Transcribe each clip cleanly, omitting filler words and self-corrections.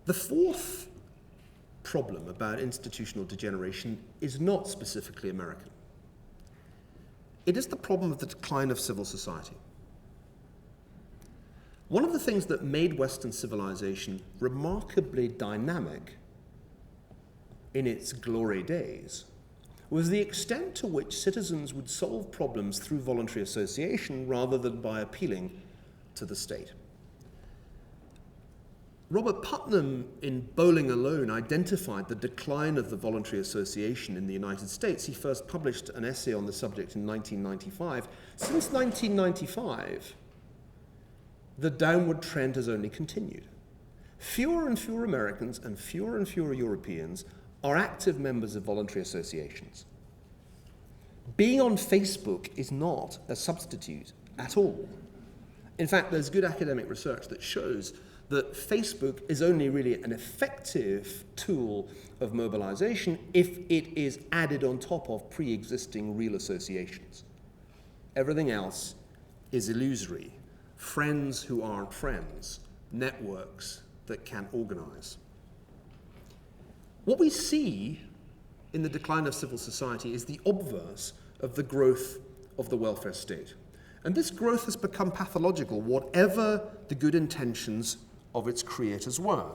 The fourth problem about institutional degeneration is not specifically American. It is the problem of the decline of civil society. One of the things that made Western civilization remarkably dynamic in its glory days was the extent to which citizens would solve problems through voluntary association rather than by appealing to the state. Robert Putnam, in Bowling Alone, identified the decline of the voluntary association in the United States. He first published an essay on the subject in 1995. Since 1995, the downward trend has only continued. Fewer and fewer Americans and fewer Europeans are active members of voluntary associations. Being on Facebook is not a substitute at all. In fact, there's good academic research that shows that Facebook is only really an effective tool of mobilization if it is added on top of pre-existing real associations. Everything else is illusory. Friends who aren't friends, networks that can't organize. What we see in the decline of civil society is the obverse of the growth of the welfare state. And this growth has become pathological, whatever the good intentions of its creators were.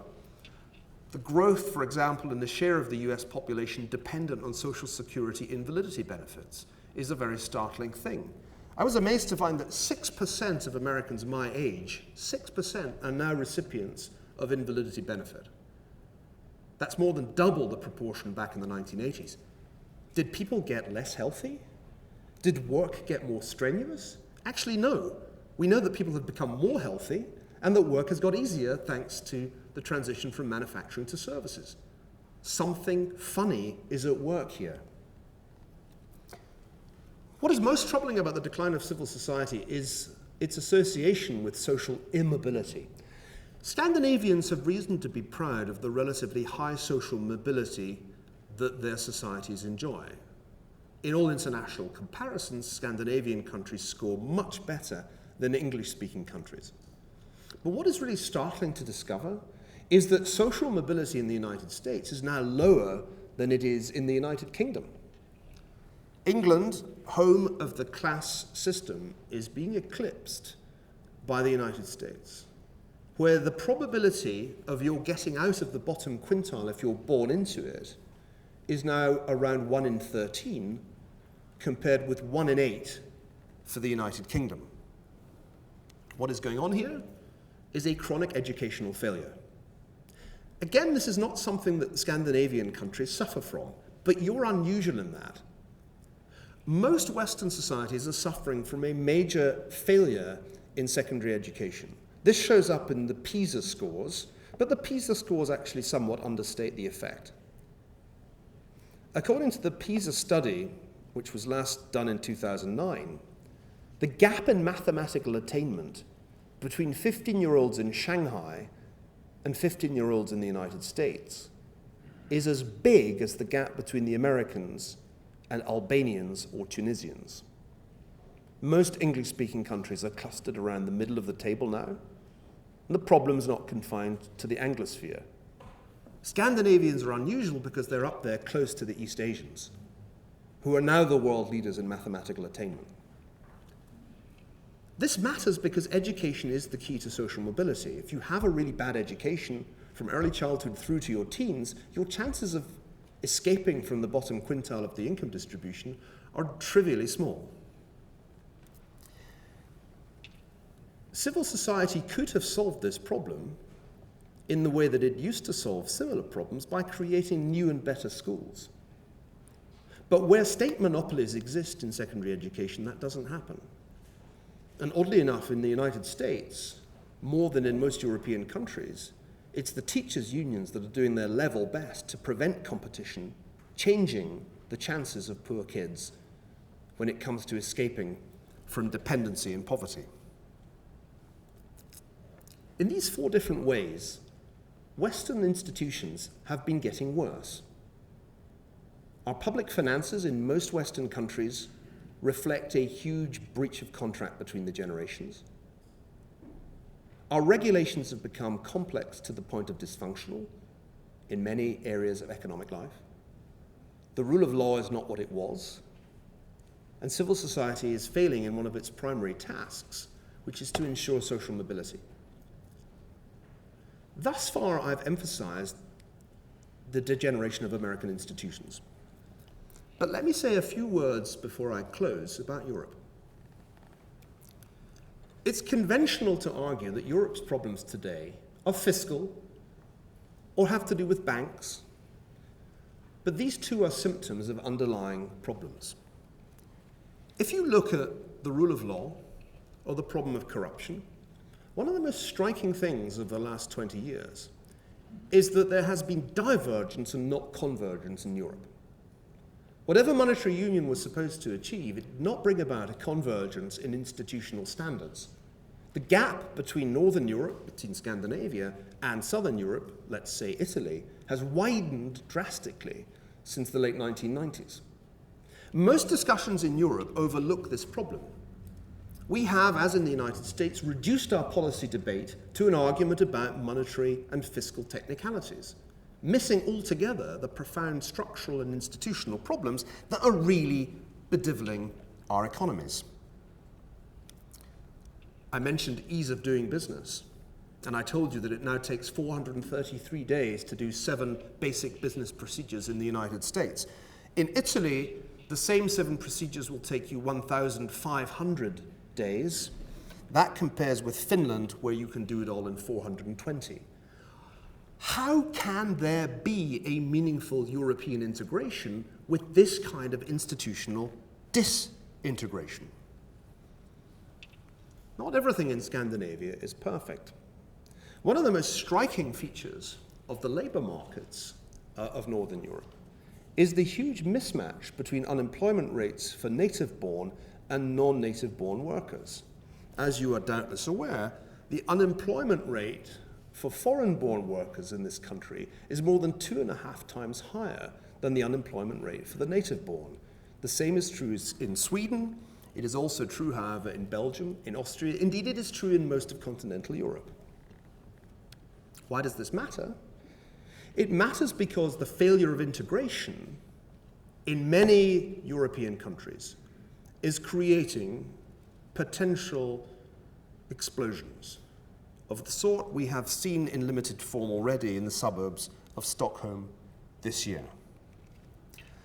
The growth, for example, in the share of the US population dependent on Social Security invalidity benefits is a very startling thing. I was amazed to find that 6% of Americans my age, 6% are now recipients of invalidity benefit. That's more than double the proportion back in the 1980s. Did people get less healthy? Did work get more strenuous? Actually, no. We know that people have become more healthy and that work has got easier thanks to the transition from manufacturing to services. Something funny is at work here. What is most troubling about the decline of civil society is its association with social immobility. Scandinavians have reason to be proud of the relatively high social mobility that their societies enjoy. In all international comparisons, Scandinavian countries score much better than English-speaking countries. But what is really startling to discover is that social mobility in the United States is now lower than it is in the United Kingdom. England, home of the class system, is being eclipsed by the United States, where the probability of your getting out of the bottom quintile if you're born into it is now around 1 in 13, compared with 1 in 8 for the United Kingdom. What is going on here is a chronic educational failure. Again, this is not something that Scandinavian countries suffer from, but you're unusual in that. Most Western societies are suffering from a major failure in secondary education. This shows up in the PISA scores, but the PISA scores actually somewhat understate the effect. According to the PISA study, which was last done in 2009, the gap in mathematical attainment between 15-year-olds in Shanghai and 15-year-olds in the United States is as big as the gap between the Americans and Albanians or Tunisians. Most English-speaking countries are clustered around the middle of the table now, and the problem's not confined to the Anglosphere. Scandinavians are unusual because they're up there close to the East Asians, who are now the world leaders in mathematical attainment. This matters because education is the key to social mobility. If you have a really bad education from early childhood through to your teens, your chances of escaping from the bottom quintile of the income distribution are trivially small. Civil society could have solved this problem in the way that it used to solve similar problems by creating new and better schools. But where state monopolies exist in secondary education, that doesn't happen. And oddly enough, in the United States, more than in most European countries, it's the teachers' unions that are doing their level best to prevent competition, changing the chances of poor kids when it comes to escaping from dependency and poverty. In these 4 different ways, Western institutions have been getting worse. Our public finances in most Western countries reflect a huge breach of contract between the generations. Our regulations have become complex to the point of dysfunctional in many areas of economic life. The rule of law is not what it was. And civil society is failing in one of its primary tasks, which is to ensure social mobility. Thus far, I've emphasized the degeneration of American institutions. But let me say a few words before I close about Europe. It's conventional to argue that Europe's problems today are fiscal or have to do with banks, but these two are symptoms of underlying problems. If you look at the rule of law or the problem of corruption, one of the most striking things of the last 20 years is that there has been divergence and not convergence in Europe. Whatever monetary union was supposed to achieve, it did not bring about a convergence in institutional standards. The gap between Northern Europe, between Scandinavia, and Southern Europe, let's say Italy, has widened drastically since the late 1990s. Most discussions in Europe overlook this problem. We have, as in the United States, reduced our policy debate to an argument about monetary and fiscal technicalities, missing altogether the profound structural and institutional problems that are really bedeviling our economies. I mentioned ease of doing business, and I told you that it now takes 433 days to do 7 basic business procedures in the United States. In Italy, the same 7 procedures will take you 1,500 days. That compares with Finland, where you can do it all in 420. How can there be a meaningful European integration with this kind of institutional disintegration? Not everything in Scandinavia is perfect. One of the most striking features of the labor markets of Northern Europe is the huge mismatch between unemployment rates for native-born and non-native-born workers. As you are doubtless aware, the unemployment rate for foreign-born workers in this country is more than 2.5 times higher than the unemployment rate for the native-born. The same is true in Sweden. It is also true, however, in Belgium, in Austria. Indeed, it is true in most of continental Europe. Why does this matter? It matters because the failure of integration in many European countries is creating potential explosions of the sort we have seen in limited form already in the suburbs of Stockholm this year.